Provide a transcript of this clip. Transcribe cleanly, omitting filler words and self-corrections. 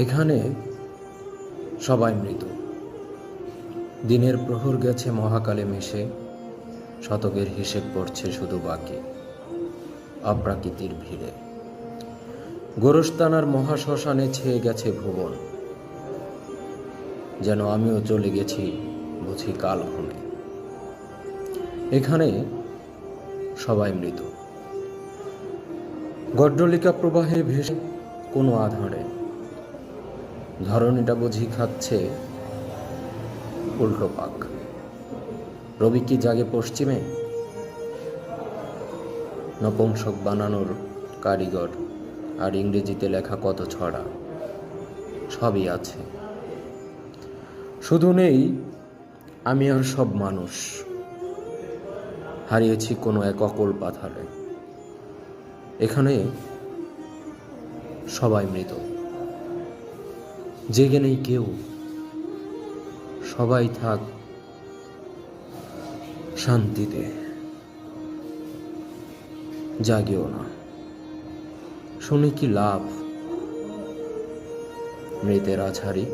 এখানে সবাই মৃত। দিনের প্রহর গেছে মহাকালে মিশে, শতকের হিসেব পড়ছে শুধু বাকি অপ্রাকৃতির ভিড়ে। গোরস্তানার মহাশ্মশানে ছেয়ে গেছে ভুবন, যেন আমিও চলে গেছি বুঝি কাল ঘুমে। এখানে সবাই মৃত। গড্ডলিকা প্রবাহে ভেসে কোনো আধারে ধরণীটা বুঝি খাচ্ছে উল্টো পাক। রবি কি জাগে পশ্চিমে? নপুংসক বানানোর কারিগর আর ইংরেজিতে লেখা কত ছড়া, সবই আছে। শুধু নেই আমি আর সব মানুষ, হারিয়েছি কোনো এক অকল পাথারে। এখানে সবাই মৃত, জেগে নেই কেউ। সবাই থাক শান্তিতে, জাগিও না। শুনে কি লাভ মৃতের আছাড়ি?